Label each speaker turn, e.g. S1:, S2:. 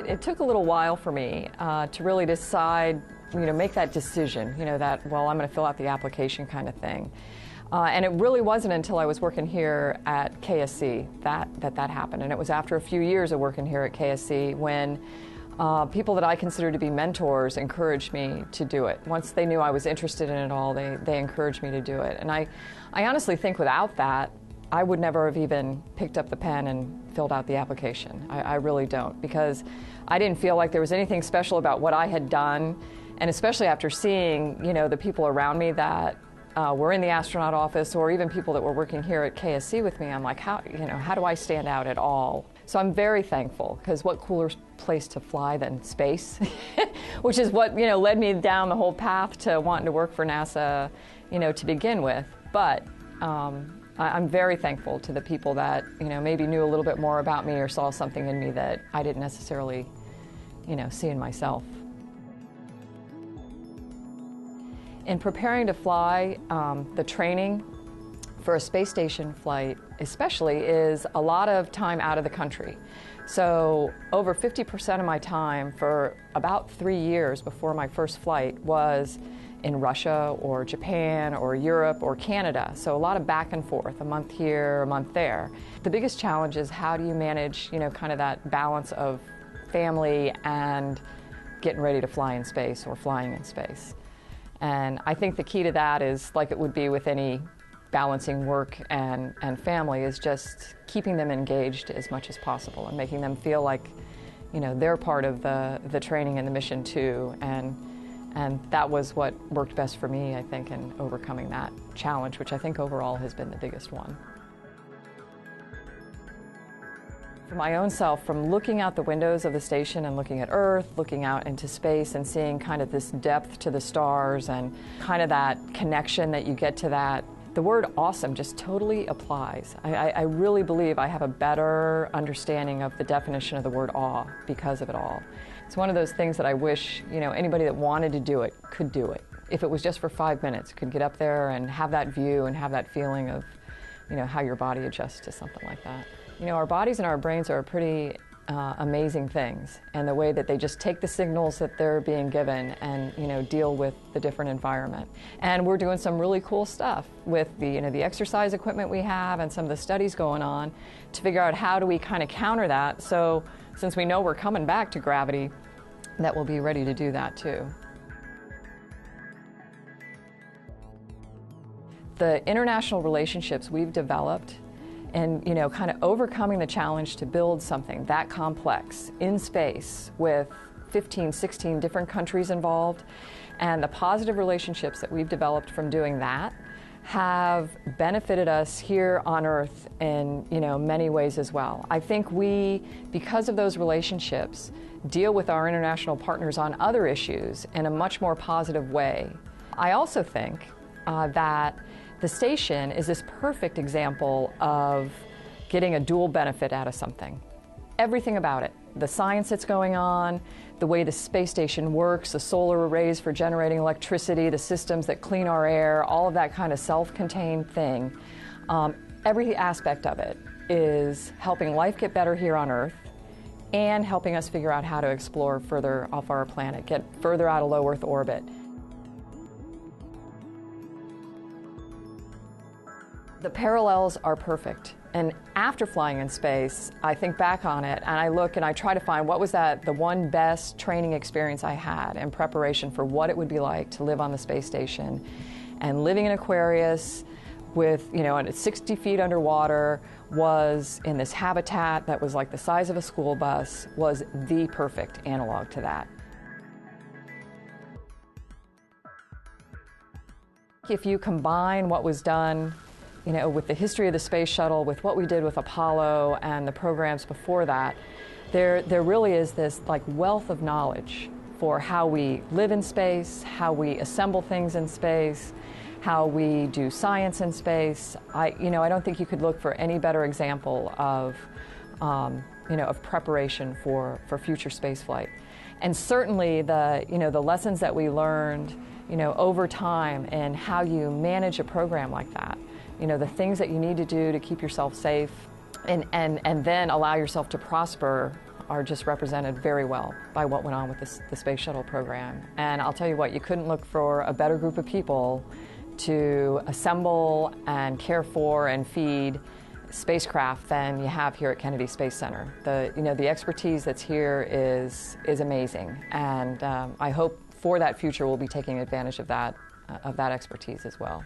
S1: it took a little while for me to really decide, make that decision, that, well, I'm going to fill out the application kind of thing. And it really wasn't until I was working here at KSC that happened. And it was after a few years of working here at KSC when people that I considered to be mentors encouraged me to do it. Once they knew I was interested in it all, they encouraged me to do it. And I honestly think without that, I would never have even picked up the pen and filled out the application. I really don't, because I didn't feel like there was anything special about what I had done, and especially after seeing, the people around me that were in the astronaut office, or even people that were working here at KSC with me. I'm like, how do I stand out at all? So I'm very thankful, because what cooler place to fly than space, which is what led me down the whole path to wanting to work for NASA, to begin with. But I'm very thankful to the people that maybe knew a little bit more about me or saw something in me that I didn't necessarily see in myself. In preparing to fly, the training for a space station flight especially is a lot of time out of the country. So over 50% of my time for about 3 years before my first flight was in Russia or Japan or Europe or Canada. So a lot of back and forth, a month here, a month there. The biggest challenge is how do you manage, kind of that balance of family and getting ready to fly in space or flying in space. And I think the key to that is, like it would be with any balancing work and family, is just keeping them engaged as much as possible and making them feel like, they're part of the training and the mission too. And that was what worked best for me, I think, in overcoming that challenge, which I think overall has been the biggest one. For my own self, from looking out the windows of the station and looking at Earth, looking out into space and seeing kind of this depth to the stars and kind of that connection that you get to that, the word awesome just totally applies. I really believe I have a better understanding of the definition of the word awe because of it all. It's one of those things that I wish, anybody that wanted to do it could do it. If it was just for 5 minutes, could get up there and have that view and have that feeling of, how your body adjusts to something like that. Our bodies and our brains are pretty amazing things, and the way that they just take the signals that they're being given and deal with the different environment. And we're doing some really cool stuff with the the exercise equipment we have and some of the studies going on to figure out how do we kind of counter that. So since we know we're coming back to gravity, that we'll be ready to do that too. The international relationships we've developed and kind of overcoming the challenge to build something that complex in space with 15, 16 different countries involved, and the positive relationships that we've developed from doing that have benefited us here on Earth in many ways as well. I think we, because of those relationships, deal with our international partners on other issues in a much more positive way. I also think that the station is this perfect example of getting a dual benefit out of something. Everything about it, the science that's going on, the way the space station works, the solar arrays for generating electricity, the systems that clean our air, all of that kind of self-contained thing. Every aspect of it is helping life get better here on Earth and helping us figure out how to explore further off our planet, get further out of low Earth orbit. The parallels are perfect. And after flying in space, I think back on it and I look and I try to find what was the one best training experience I had in preparation for what it would be like to live on the space station. And living in Aquarius with, and it's 60 feet underwater, was in this habitat that was like the size of a school bus, was the perfect analog to that. If you combine what was done with the history of the space shuttle, with what we did with Apollo and the programs before that, there really is this wealth of knowledge for how we live in space, how we assemble things in space, how we do science in space. I don't think you could look for any better example of preparation for future space flight. And certainly the lessons that we learned over time and how you manage a program like that. The things that you need to do to keep yourself safe and then allow yourself to prosper are just represented very well by what went on with the Space Shuttle Program. And I'll tell you what, you couldn't look for a better group of people to assemble and care for and feed spacecraft than you have here at Kennedy Space Center. The expertise that's here is amazing, and I hope for that future we'll be taking advantage of that expertise as well.